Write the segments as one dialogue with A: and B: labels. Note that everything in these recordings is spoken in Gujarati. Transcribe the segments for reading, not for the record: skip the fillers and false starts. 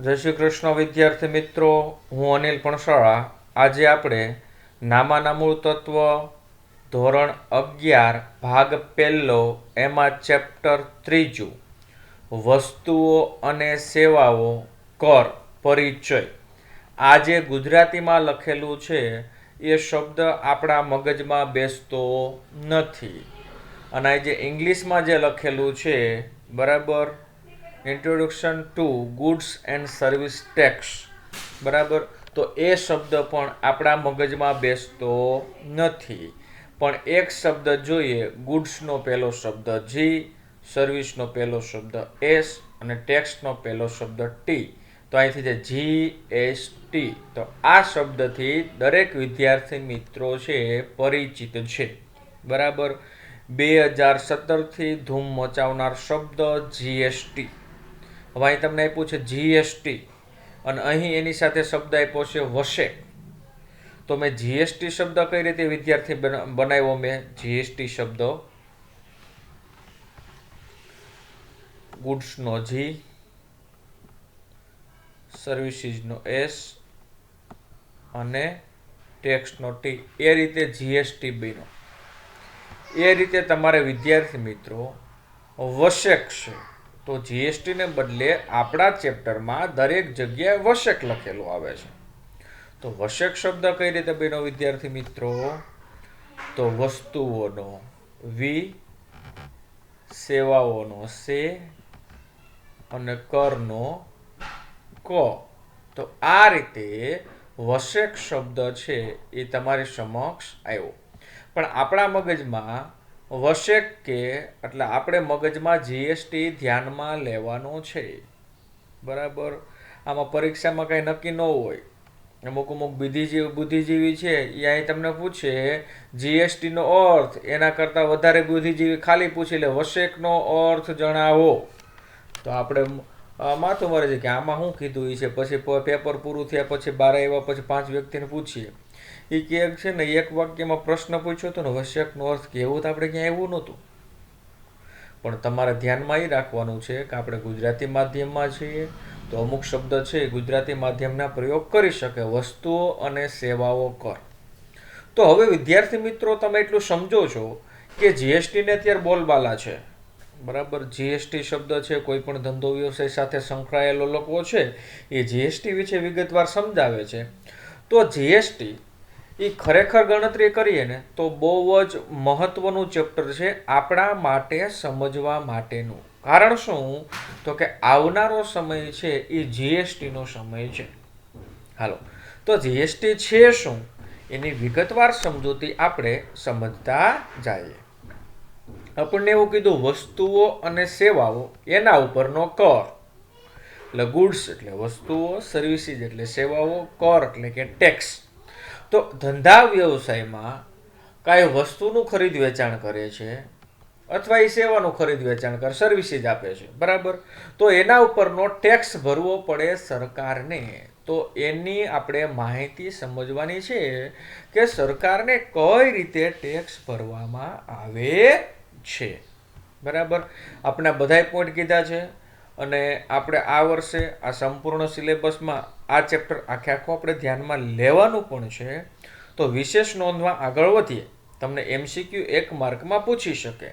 A: જય શ્રી કૃષ્ણ વિદ્યાર્થી મિત્રો, હું અનિલ પણસાળા. આજે આપણે નામાના મૂળ તત્વ ધોરણ 11 ભાગ પહેલો એમાં ચેપ્ટર 3 વસ્તુઓ અને સેવાઓ કર પરિચય. આ જે ગુજરાતીમાં લખેલું છે એ શબ્દ આપણા મગજમાં બેસતો નથી, અને જે ઇંગ્લિશમાં જે લખેલું છે, બરાબર, introduction to goods and service tax, બરાબર, તો એ શબ્દ પણ આપણા મગજમાં બેસતો નથી. પણ એક શબ્દ જોઈએ, ગુડ્સનો પહેલો શબ્દ જી, સર્વિસનો પહેલો શબ્દ એસ અને ટેક્સનો પહેલો શબ્દ ટી. તો અહીંથી જે GST, તો આ શબ્દથી દરેક વિદ્યાર્થી મિત્રો છે પરિચિત છે, બરાબર. 2017થી ધૂમ મચાવનાર શબ્દ GST. હવે અહીં તમને આપ્યું છે GST અને અહીં એની સાથે શબ્દ આપ્યો છે વશેક. તો મેં GST શબ્દ કઈ રીતે વિદ્યાર્થી બનાવ્યો? મેં GST શબ્દ ગુડ્સનો જી, સર્વિસીસનો એસ અને ટેક્સનો ટી, એ રીતે GST બન્યો. એ રીતે તમારે વિદ્યાર્થી મિત્રો વશેક છે, તો GST ને બદલે આપણા ચેપ્ટરમાં દરેક જગ્યાએ વશેક લખેલું આવે છે. તો વશેક શબ્દ કઈ રીતે બન્યો વિદ્યાર્થી મિત્રો? તો વસ્તુઓનો વી, સેવાઓનો સે અને કરનો ક. તો આ રીતે વશેક શબ્દ છે એ તમારી સમક્ષ આવ્યો. પણ આપણા મગજમાં વશેક કે એટલે આપણે મગજમાં GST ધ્યાનમાં લેવાનો છે, બરાબર. આમાં પરીક્ષામાં કંઈ નક્કી ન હોય. અમુક બુદ્ધિજીવી છે એ અહીં તમને પૂછે GST નો અર્થ, એના કરતાં વધારે બુદ્ધિજીવી ખાલી પૂછી લે વશેકનો અર્થ જણાવો. તો આપણે માથું મારે છે કે આમાં શું કીધું એ છે. પછી પેપર પૂરું થયા પછી બહાર આવ્યા પછી 5 વ્યક્તિને પૂછીએ, એ કે છે ને એક વાક્યમાં પ્રશ્ન પૂછ્યો હતો ને વશેકનો અર્થ કેવું, તો આપણે ક્યાંય એવું નહોતું. પણ તમારે ધ્યાનમાં એ રાખવાનું છે કે આપણે ગુજરાતી માધ્યમમાં છીએ, તો અમુક શબ્દ છે ગુજરાતી માધ્યમના પ્રયોગ કરી શકે. વસ્તુઓ અને સેવાઓ કર. તો હવે વિદ્યાર્થી મિત્રો તમે એટલું સમજો છો કે GSTને અત્યારે બોલબાલા છે, બરાબર. GST શબ્દ છે કોઈ પણ ધંધો વ્યવસાય સાથે સંકળાયેલો લોકો છે એ GST વિશે વિગતવાર સમજાવે છે. તો GST એ ખરેખર ગણતરી કરીએ ને તો બહુ જ મહત્વનું ચેપ્ટર છે આપણા માટે સમજવા માટેનું. કારણ શું? તો કે આવનારો સમય છે એ GSTનો સમય છે. હાલો, તો GST છે શું એની વિગતવાર સમજૂતી આપણે સમજતા જઈએ. આપણને એવું કીધું વસ્તુઓ અને સેવાઓ એના ઉપરનો કર, એટલે ગુડ્સ એટલે વસ્તુઓ, સર્વિસીસ એટલે સેવાઓ, કર એટલે કે ટેક્સ. તો ધંધા વ્યવસાયમાં કાંઈ વસ્તુનું ખરીદ વેચાણ કરે છે અથવા એ સેવાનું ખરીદ વેચાણ કરે, સર્વિસીસ આપે છે, બરાબર. તો એના ઉપરનો ટેક્સ ભરવો પડે સરકારને. તો એની આપણે માહિતી સમજવાની છે કે સરકારને કઈ રીતે ટેક્સ ભરવામાં આવે છે, બરાબર. આપણે બધાય પોઈન્ટ કીધા છે અને આપણે આ વર્ષે આ સંપૂર્ણ સિલેબસમાં આ ચેપ્ટર આખે આખું આપણે ધ્યાનમાં લેવાનું પણ છે. તો વિશેષ નોંધવા આગળ વધીએ. તમને MCQ 1 માર્કમાં પૂછી શકે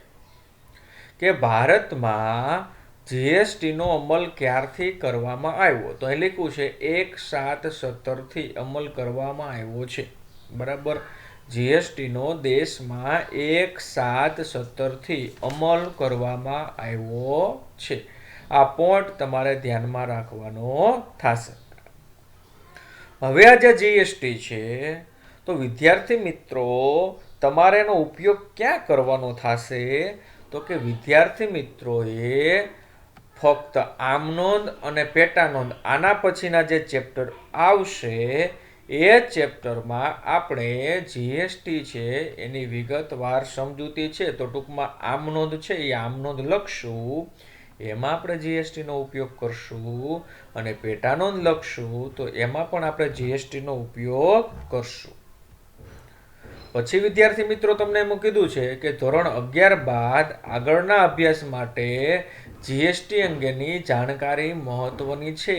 A: કે ભારતમાં GSTનો અમલ ક્યારથી કરવામાં આવ્યો? તો અહીં લખ્યું છે 1/7/17થી અમલ કરવામાં આવ્યો છે, બરાબર. GSTનો દેશમાં 1/7/17થી અમલ કરવામાં આવ્યો છે. આ પોઈન્ટ તમારે ધ્યાનમાં રાખવાનો થશે. હવે આ જે GST છે તો વિદ્યાર્થી મિત્રો તમારે એનો ઉપયોગ ક્યાં કરવાનો થશે? તો કે વિદ્યાર્થી મિત્રોએ ફક્ત આમ નોંધ અને પેટા નોંધ આના પછીના જે ચેપ્ટર આવશે એ ચેપ્ટરમાં આપણે GST છે એની વિગતવાર સમજૂતી છે. તો ટૂંકમાં આમ નોંધ છે એ આમ નોંધ લખશું, એમાં આપણે GSTનો ઉપયોગ કરશું, અને પેટા નોંધ લખશું તો એમાં પણ આપણે GSTનો ઉપયોગ કરશું. પછી વિદ્યાર્થી મિત્રો તમને એમ કીધું છે કે ધોરણ 11 બાદ આગળના અભ્યાસ માટે GST અંગેની જાણકારી મહત્વની છે.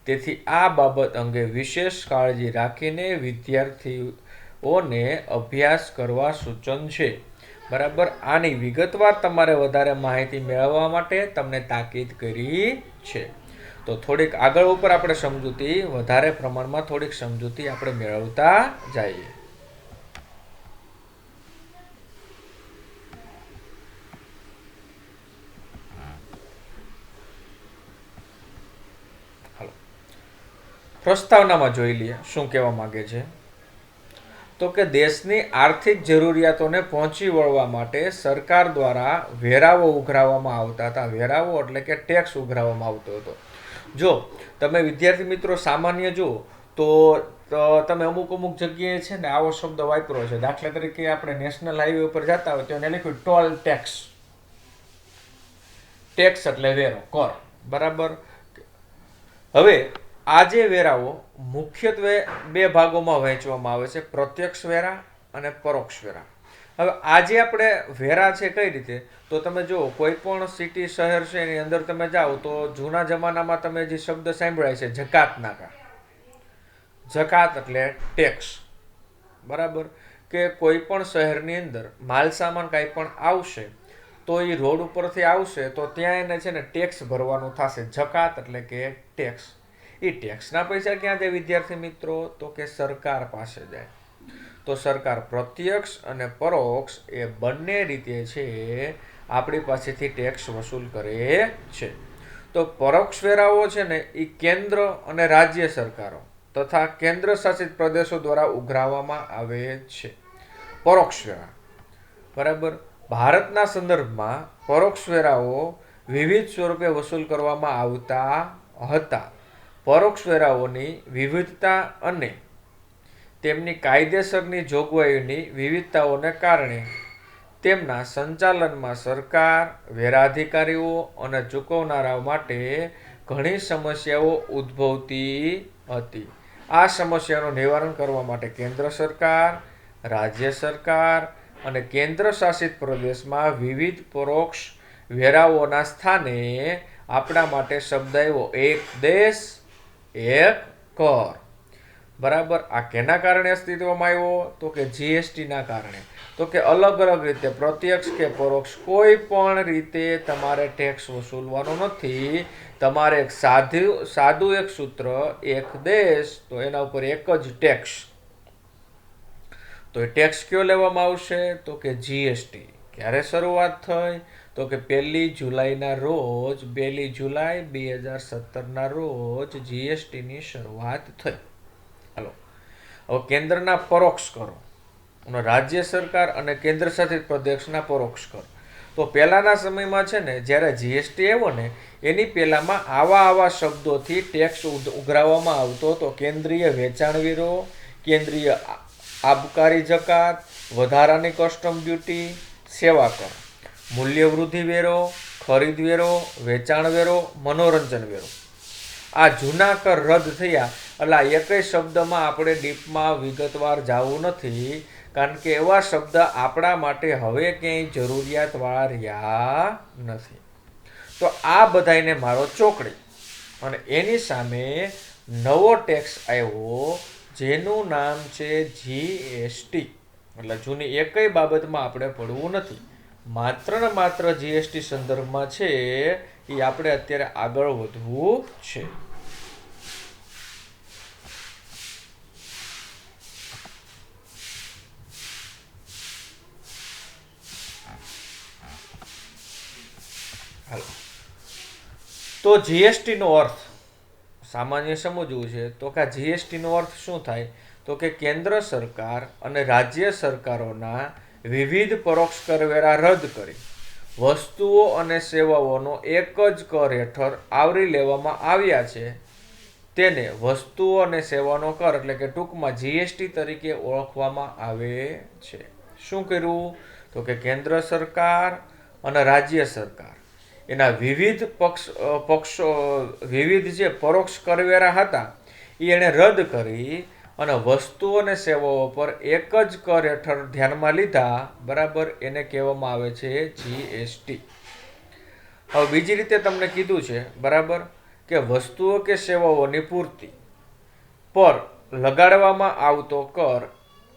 A: તેથી આ બાબત અંગે વિશેષ કાળજી રાખીને વિદ્યાર્થીઓને અભ્યાસ કરવા સૂચન છે. બરાબર. આની વિગતવાર તમારે વધારે માહિતી મેળવવા માટે તમને તાકીદ કરી છે. તો થોડીક આગળ ઉપર આપણે સમજૂતી વધારે પ્રમાણમાં થોડીક સમજૂતી આપણે મેળવતા જઈએ. પ્રસ્તાવનામાં જોઈ લઈએ શું કહેવા માંગે છે. તો કે દેશની આર્થિક જરૂરિયાતોને પહોંચી વળવા માટે સરકાર દ્વારા વેરાઓ ઉઘરાવવામાં આવતા હતા. વેરાઓ એટલે કે ટેક્સ ઉઘરાવવામાં આવતો હતો. જો તમે વિદ્યાર્થી મિત્રો સામાન્ય જુઓ તો તમે અમુક જગ્યાએ છે ને આવો શબ્દ વાપરો છે. દાખલા તરીકે આપણે નેશનલ હાઈવે ઉપર જતા હોય તો એને લખ્યું ટોલ ટેક્સ. ટેક્સ એટલે વેરો, કર. બરાબર. હવે આ જે વેરાઓ મુખ્યત્વે બે ભાગોમાં વહેંચવામાં આવે છે, પ્રત્યક્ષ વેરા અને પરોક્ષ વેરા. હવે આજે આપણે વેરા છે કઈ રીતે, તો તમે જુઓ કોઈ પણ સિટી શહેર છે એની અંદર તમે જાઓ તો જૂના જમાનામાં તમે જે શબ્દ સાંભળાય છે જકાત નાકા. જકાત એટલે ટેક્સ. બરાબર. કે કોઈ પણ શહેરની અંદર માલ સામાન કાંઈ પણ આવશે તો એ રોડ ઉપરથી આવશે તો ત્યાં એને છે ને ટેક્સ ભરવાનું થશે. જકાત એટલે કે ટેક્સ. એ ટેક્સના પૈસા ક્યાં જાય વિદ્યાર્થી મિત્રો, તો કે સરકાર પાસે જાય. તો સરકાર પ્રત્યક્ષ અને પરોક્ષ એ બંને રીતે છે આપણી પાસેથી ટેક્સ વસૂલ કરે છે. તો પરોક્ષ વેરાઓ છે ને એ કેન્દ્ર અને રાજ્ય સરકારો તથા કેન્દ્ર શાસિત પ્રદેશો દ્વારા ઉઘરાવવામાં આવે છે. પરોક્ષ વેરા. બરાબર. ભારતના સંદર્ભમાં પરોક્ષ વેરાઓ વિવિધ સ્વરૂપે વસૂલ કરવામાં આવતા હતા. પરોક્ષ વેરાઓની વિવિધતા અને તેમની કાયદેસરની જોગવાઈઓની વિવિધતાઓને કારણે તેમના સંચાલનમાં સરકાર, વેરા અધિકારીઓ અને ચૂકવનારાઓ માટે ઘણી સમસ્યાઓ ઉદ્ભવતી હતી. આ સમસ્યાનું નિવારણ કરવા માટે કેન્દ્ર સરકાર, રાજ્ય સરકાર અને કેન્દ્ર શાસિત પ્રદેશમાં વિવિધ પરોક્ષ વેરાઓના સ્થાને આપણા માટે શબ્દ આવ્યો એક દેશ એક કર. બરાબર. આ કેના કારણે અસ્તિત્વમાં આવ્યો, તો કે જીએસટીના કારણે. તો કે અલગ અલગ રીતે પ્રત્યક્ષ કે પરોક્ષ કોઈ પણ રીતે તમારે ટેક્સ વસૂલવાનો નથી. તમારે એક સાદું એક સૂત્ર, એક દેશ, તો એના ઉપર એક જ ટેક્સ. તો એ ટેક્સ કયો લેવામાં આવશે, તો કે જીએસટી. ક્યારે શરૂઆત થઈ, તો કે 1 જુલાઈના રોજ 1 જુલાઈ 2017ના રોજ જીએસટીની શરૂઆત થઈ. હાલો. હવે કેન્દ્રના પરોક્ષ કરો અને રાજ્ય સરકાર અને કેન્દ્ર શાસિત પ્રદેશના પરોક્ષ કર. તો પહેલાના સમયમાં છે ને જ્યારે જીએસટી આવ્યો ને એની પહેલામાં આવા શબ્દોથી ટેક્સ ઉઘરાવવામાં આવતો તો કેન્દ્રીય વેચાણ વેરો, કેન્દ્રીય આબકારી જકાત, વધારાની કસ્ટમ ડ્યુટી, સેવા કર, મૂલ્ય વૃદ્ધિ વેરો, ખરીદ વેરો, વેચાણ વેરો, મનોરંજન વેરો. આ જૂના કર રદ થયા. એટલે આ એકય શબ્દમાં આપણે ડીપમાં વિગતવાર જવું નથી, કારણ કે એવા શબ્દ આપણા માટે હવે ક્યાંય જરૂરિયાતવાળા રહ્યા નથી. તો આ બધાને મારો ચોકડી અને એની સામે નવો ટેક્સ આવ્યો જેનું નામ છે જીએસટી. એટલે જૂની એકય બાબતમાં આપણે પડવું નથી, માત્ર ને માત્ર જીએસટી સંદર્ભમાં છે એ આપણે અત્યારે આગળ વધવું છે. તો જીએસટીનો અર્થ સામાન્ય સમજવું છે. તો કે જીએસટીનો અર્થ શું થાય, તો કે કેન્દ્ર સરકાર અને રાજ્ય સરકારોના વિવિધ પરોક્ષ કરવેરા રદ કરી વસ્તુઓ અને સેવાઓનો એક જ કર હેઠળ આવરી લેવામાં આવ્યા છે. તેને વસ્તુઓ અને સેવાનો કર એટલે કે ટૂંકમાં જીએસટી તરીકે ઓળખવામાં આવે છે. શું કર્યું, તો કે કેન્દ્ર સરકાર અને રાજ્ય સરકાર એના વિવિધ જે પરોક્ષ કરવેરા હતા એ એણે રદ કરી અને વસ્તુઓ અને સેવાઓ પર એક જ કર હેઠળ ધ્યાનમાં લીધા. બરાબર. એને કહેવામાં આવે છે જીએસટી. હવે બીજી રીતે તમને કીધું છે, બરાબર, કે વસ્તુઓ કે સેવાઓની પૂર્તિ પર લગાડવામાં આવતો કર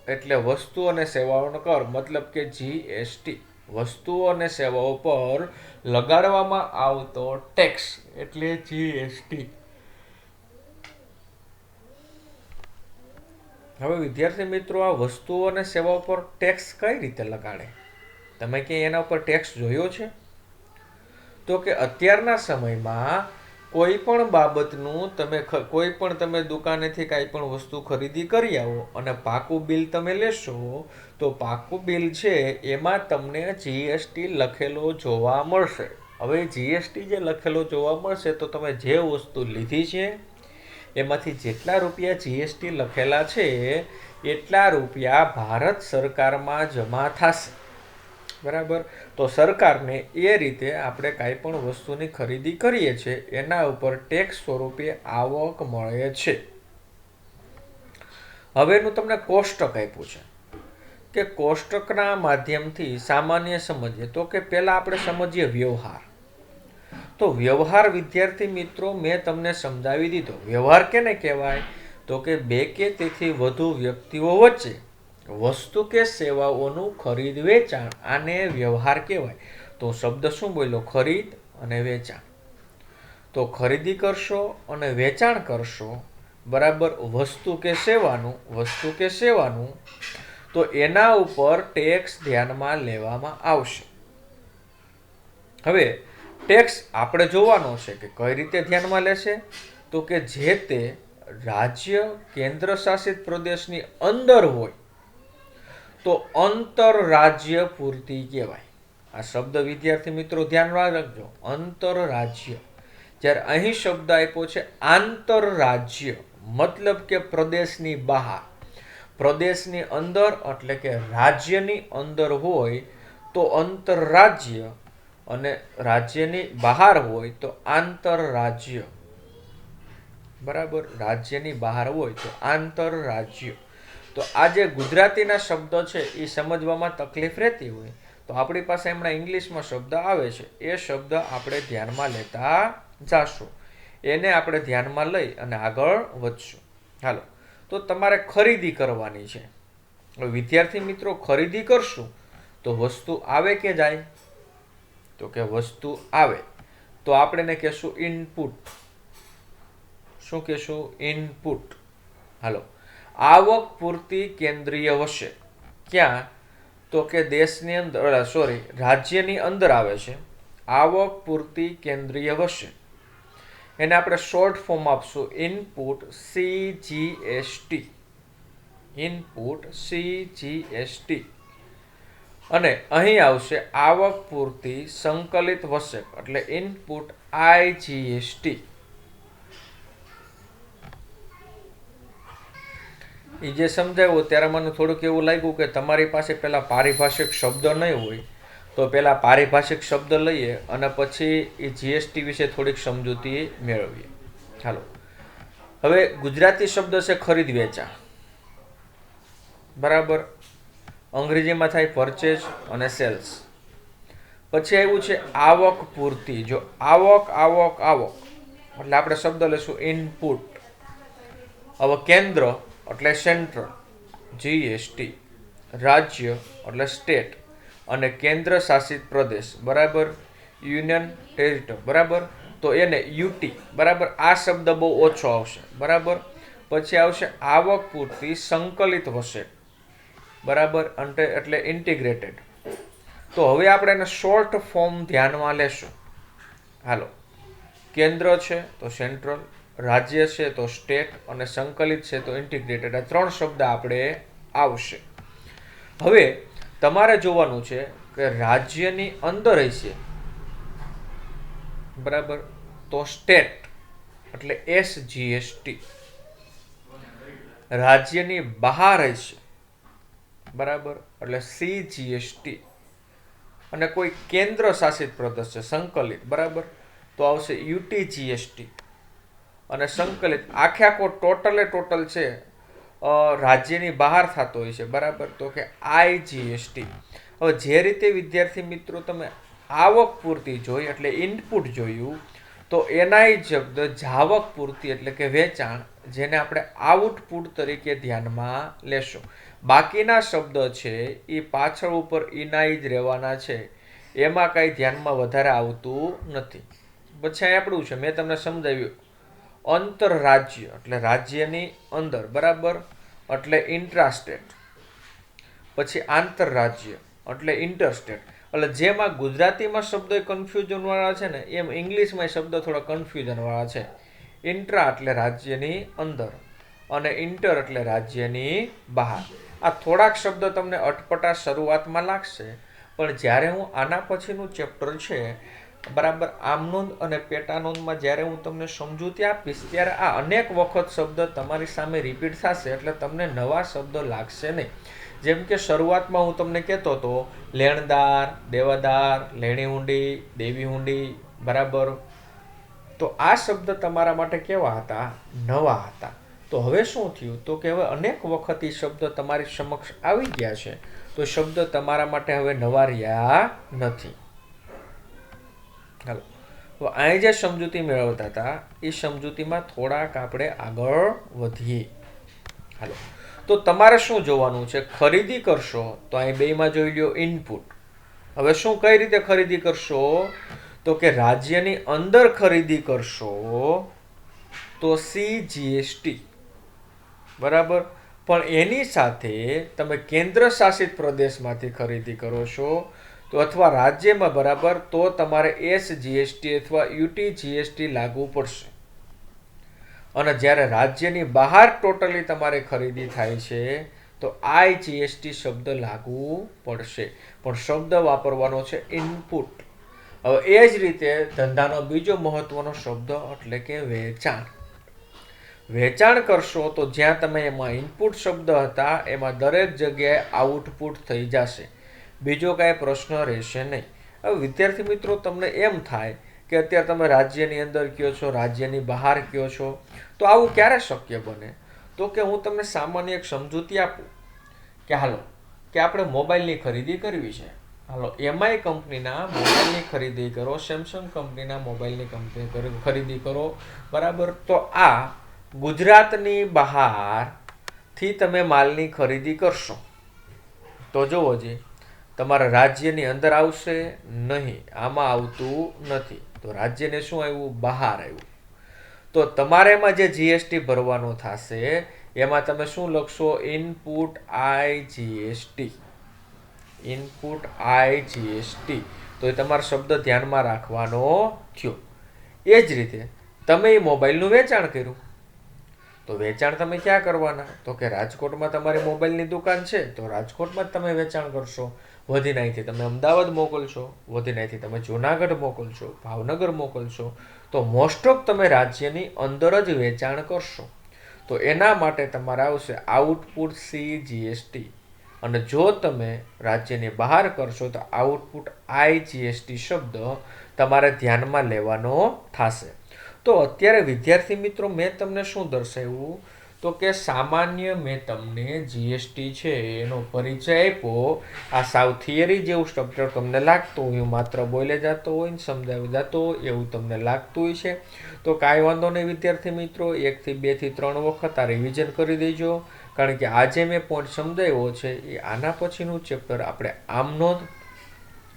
A: એટલે વસ્તુ અને સેવાઓનો કર, મતલબ કે જીએસટી. વસ્તુઓ અને સેવાઓ પર લગાડવામાં આવતો ટેક્સ એટલે જીએસટી. હવે વિદ્યાર્થી મિત્રો, આ વસ્તુઓ અને સેવાઓ પર ટેક્સ કઈ રીતે લગાડે? તમે ક્યાંય એના ઉપર ટેક્સ જોયો છે? તો કે અત્યારના સમયમાં કોઈ પણ બાબતનું તમે દુકાનેથી કાંઈ પણ વસ્તુ ખરીદી કરી આવો અને પાકું બિલ તમે લેશો તો પાકું બિલ છે એમાં તમને જીએસટી લખેલો જોવા મળશે. હવે જીએસટી જે લખેલો જોવા મળશે તો તમે જે વસ્તુ લીધી છે એમાંથી જેટલા રૂપિયા જીએસટી લખેલા છે એટલા રૂપિયા ભારત સરકારમાં જમા થશે. બરાબર? તો સરકારને એ રીતે આપણે કાંઈ પણ વસ્તુની ખરીદી કરીએ છીએ એના ઉપર ટેક્સ સ્વરૂપે આવક મળે છે. હવેનું તમને કોષ્ટક આપ્યું છે કે કોષ્ટકના માધ્યમથી સામાન્ય સમજીએ તો કે પહેલા આપણે સમજીએ વ્યવહાર. તો વ્યવહાર વિદ્યાર્થી મિત્રો મેં તમને સમજાવી દીધો. વ્યવહાર કેને કહેવાય? તો કે બે કે તેથી વધુ વ્યક્તિઓ વચ્ચે વસ્તુ કે સેવાઓનું ખરીદ વેચાણ, આને વ્યવહાર કહેવાય. તો શબ્દ શું બોલ્યો? ખરીદ અને વેચાણ. તો ખરીદી કરશો અને વેચાણ કરશો, બરાબર, વસ્તુ કે સેવાનું, તો એના ઉપર ટેક્સ ધ્યાનમાં લેવામાં આવશે. હવે ટેક્સ આપણે જોવાનો છે કે કઈ રીતે ધ્યાનમાં લેશે? તો કે જે તે રાજ્ય કેન્દ્ર શાસિત પ્રદેશની અંદર હોય તો આંતરરાજ્ય પૂર્તિ કહેવાય. આ શબ્દ વિદ્યાર્થી મિત્રો ધ્યાનમાં રાખજો, આંતરરાજ્ય. જ્યારે અહીં શબ્દ આપ્યો છે આંતરરાજ્ય, મતલબ કે પ્રદેશની બહાર. પ્રદેશની અંદર એટલે કે રાજ્યની અંદર હોય તો આંતરરાજ્ય અને રાજ્યની બહાર હોય તો આંતરરાજ્ય. બરાબર? રાજ્યની બહાર હોય તો આંતરરાજ્ય. તો આ જે ગુજરાતીના શબ્દ છે એ સમજવામાં તકલીફ રહેતી હોય તો આપણી પાસે હમણાં ઇંગ્લિશમાં શબ્દ આવે છે, એ શબ્દ આપણે ધ્યાનમાં લેતા જાશું. એને આપણે ધ્યાનમાં લઈ અને આગળ વધશું. હાલો, તો તમારે ખરીદી કરવાની છે. વિદ્યાર્થી મિત્રો, ખરીદી કરશું તો વસ્તુ આવે કે જાય? તો કે વસ્તુ આવે. તો આપણે એને કહેશું ઇનપુટ. શું કહેશું? ઇનપુટ. હાલો, આવક પૂરતી કેન્દ્રીય વશે. ક્યાં? તો કે દેશની અંદર, રાજ્યની અંદર આવે છે. આવક પૂરતી કેન્દ્રીય વશે એને આપણે શોર્ટ ફોર્મ આપશું ઇનપુટ CGST. Input CGST. અને અહીં આવશે આવક પૂરતી સંકલિત વશેક એટલે ઇનપુટ IGST. એ જે સમજાવ્યું ત્યારે મને થોડુંક એવું લાગ્યું કે તમારી પાસે પેલા પારિભાષિક શબ્દ નહીં હોય તો પેલા પારિભાષિક શબ્દ લઈએ અને પછી એ જીએસટી વિશે થોડીક સમજૂતી મેળવીએ. ચાલો, હવે ગુજરાતી શબ્દ છે ખરીદ વેચાણ. બરાબર? અંગ્રેજીમાં થાય પરચેઝ અને સેલ્સ. પછી આવ્યું છે આવક પૂરતી. જો આવક એટલે આપણે શબ્દ લઈશું ઇનપુટ. હવે કેન્દ્ર એટલે સેન્ટ્રલ, જીએસટી. રાજ્ય એટલે સ્ટેટ અને કેન્દ્ર શાસિત પ્રદેશ, બરાબર, યુનિયન ટેરિટરી, બરાબર, તો એને યુટી. બરાબર? આ શબ્દ બહુ ઓછો આવશે. બરાબર? પછી આવશે આવક પૂરતી સંકલિત વશે, બરાબર, એટલે ઇન્ટિગ્રેટેડ. તો હવે આપણે એને શોર્ટ ફોર્મ ધ્યાનમાં લેશું. હાલો, કેન્દ્ર છે તો સેન્ટ્રલ, રાજ્ય છે તો સ્ટેટ અને સંકલિત છે તો ઇન્ટિગ્રેટેડ. આ ત્રણ શબ્દ આપણે આવશે. હવે તમારે જોવાનું છે કે રાજ્યની અંદર હશે, બરાબર, તો સ્ટેટ એટલે SGST. રાજ્યની બહાર હશે, બરાબર, એટલે CGST. અને કોઈ કેન્દ્ર શાસિત પ્રદેશ છે સંકલિત, બરાબર, તો આવશે UTGST. અને સંકલિત આખો ટોટલ છે રાજ્યની બહાર થતો હોય છે, બરાબર, તો કે IGST. હવે જે રીતે વિદ્યાર્થી મિત્રો તમે આવક પૂરતી જોઈ એટલે ઇનપુટ જોયું, તો એના શબ્દ જાવક પૂર્તિ એટલે કે વેચાણ, જેને આપણે આઉટપુટ તરીકે ધ્યાનમાં લેશું. બાકીના શબ્દ છે એ પાછળ ઉપર ઈનાઈ જ રહેવાના છે, એમાં કઈ ધ્યાનમાં વધારે આવતું નથી. પછી આપણું છે, મેં તમને સમજાવ્યું, અંતરરાજ્ય એટલે રાજ્યની અંદર, બરાબર, એટલે ઇન્ટ્રાસ્ટેટ. પછી આંતરરાજ્ય એટલે ઇન્ટરસ્ટેટ. એટલે જેમાં ગુજરાતીમાં શબ્દો કન્ફ્યુઝન વાળા છે ને, એમ ઇંગ્લિશમાં શબ્દ થોડા કન્ફ્યુઝન વાળા છે. ઇન્ટ્રા એટલે રાજ્યની અંદર અને ઇન્ટર એટલે રાજ્યની બહાર. આ થોડાક શબ્દ તમને અટપટા શરૂઆતમાં લાગશે, પણ જ્યારે હું આના પછીનું ચેપ્ટર છે, બરાબર, આમનોંધ અને પેટાનોંધમાં જ્યારે હું તમને સમજૂતી આપીશ, ત્યારે આ અનેક વખત શબ્દ તમારી સામે રિપીટ થશે, એટલે તમને નવા શબ્દ લાગશે નહીં. જેમ કે શરૂઆતમાં હું તમને કહેતો હતો, લેણદાર, દેવાદાર, લેણી હુંડી, દેવી હુંડી, બરાબર. તો આ શબ્દ તમારા માટે કેવા હતા? નવા હતા. તો હવે શું થયું? તો કે હવે અનેક વખત એ શબ્દ તમારી સમક્ષ આવી ગયા છે, તો શબ્દ તમારા માટે હવે નવા રહ્યા નથી. હાલો, તો અહીં જે સમજૂતી મેળવતા હતા એ સમજૂતીમાં થોડાક આપણે આગળ વધીએ. હાલો, તો તમારે શું જોવાનું છે? ખરીદી કરશો તો અહીં બેમાં જોઈ લ્યો ઇનપુટ. હવે શું કઈ રીતે ખરીદી કરશો? તો કે રાજ્યની અંદર ખરીદી કરશો તો CGST, બરાબર. પણ એની સાથે તમે કેન્દ્ર શાસિત પ્રદેશમાંથી ખરીદી કરો છો તો અથવા રાજ્યમાં, બરાબર, તો તમારે SGST અથવા UTGST લાગુ પડશે. અને જ્યારે રાજ્યની બહાર ટોટલી તમારે ખરીદી થાય છે તો IGST શબ્દ લાગુ પડશે. પણ શબ્દ વાપરવાનો છે ઇનપુટ. હવે એ જ રીતે ધંધાનો બીજો મહત્વનો શબ્દ એટલે કે વેચાણ. વેચાણ કરશો તો જ્યાં તમે એમાં ઇનપુટ શબ્દ હતા એમાં દરેક જગ્યાએ આઉટપુટ થઈ જશે, બીજો કાંઈ પ્રશ્ન રહેશે નહીં. હવે વિદ્યાર્થી મિત્રો, તમને એમ થાય કે અત્યારે તમે રાજ્યની અંદર કયો છો, રાજ્યની બહાર કયો છો, તો આવું ક્યારે શક્ય બને? તો કે હું તમને સામાન્ય એક સમજૂતી આપું કે હાલો કે આપણે મોબાઈલની ખરીદી કરવી છે. હાલો, MI કંપનીના મોબાઈલની ખરીદી કરો, સેમસંગ કંપનીના મોબાઈલની ખરીદી કરો, બરાબર. તો આ ગુજરાતની બહારથી તમે માલની ખરીદી કરશો તો જુઓ જી, તમારા રાજ્યની અંદર આવશે નહીં, આમાં આવતું નથી. તો રાજ્યને શું આવ્યું? બહાર આવ્યું. તો તમારે એમાં જે GST ભરવાનો થશે એમાં તમે શું લખશો? Input IGST. Input IGST. તો એ તમારો શબ્દ ધ્યાનમાં રાખવાનો થયો. એ જ રીતે તમે એ મોબાઈલનું વેચાણ કર્યું, તો વેચાણ તમે ક્યાં કરવાના? તો કે રાજકોટમાં તમારી મોબાઈલની દુકાન છે તો રાજકોટમાં જ તમે વેચાણ કરશો. વધીને અહીંથી તમે અમદાવાદ મોકલશો, વધીને અહીંથી તમે જુનાગઢ મોકલશો, ભાવનગર મોકલશો, તો મોસ્ટ ઓફ તમે રાજ્યની અંદર જ વેચાણ કરશો. તો એના માટે તમારે આવશે આઉટપુટ CGST. અને જો તમે રાજ્યની બહાર કરશો તો આઉટપુટ IGST શબ્દ તમારે ધ્યાનમાં લેવાનો થશે. તો અત્યારે વિદ્યાર્થી મિત્રો, મેં તમને શું દર્શાવ્યું? તો કે સામાન્ય મેં તમને GST છે એનો પરિચય આપ્યો. આ સાવ થિયરી જેવું સ્ટ્રક્ચર તમને લાગતું હોય, માત્ર બોલે જતો હોય ને સમજાવી જતો હોય એવું તમને લાગતું હોય છે, તો કાંઈ વાંધો નહીં વિદ્યાર્થી મિત્રો, 1 થી 2 થી 3 વખત આ રિવિઝન કરી દેજો. કારણ કે આજે મેં પોઈન્ટ સમજાવ્યો છે એ આના પછીનું ચેપ્ટર આપણે આમનોંધ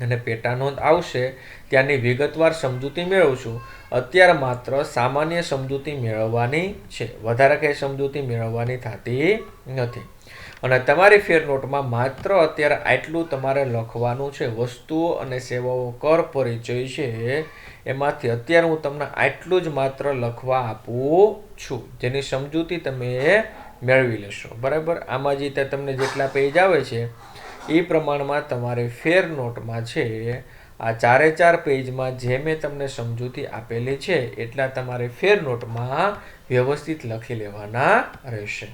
A: અને પેટાનોંધ આવશે ત્યાંની વિગતવાર સમજૂતી મેળવશું. અત્યારે માત્ર સામાન્ય સમજૂતી મેળવવાની છે, વધારે કંઈ સમજૂતી મેળવવાની થતી નથી. અને તમારી ફેર નોટમાં માત્ર અત્યારે આટલું તમારે લખવાનું છે. વસ્તુઓ અને સેવાઓ કર પરિચય છે એમાંથી અત્યારે હું તમને આટલું જ માત્ર લખવા આપું છું, જેની સમજૂતી તમે મેળવી લેશો, બરાબર. આમાં જે તમને જેટલા પેજ આવે છે એ પ્રમાણમાં તમારે ફેર નોટમાં છે આ 4 પેજમાં જે મેં તમને સમજૂતી આપેલી છે એટલા તમારે ફેર નોટમાં વ્યવસ્થિત લખી લેવાના રહેશે.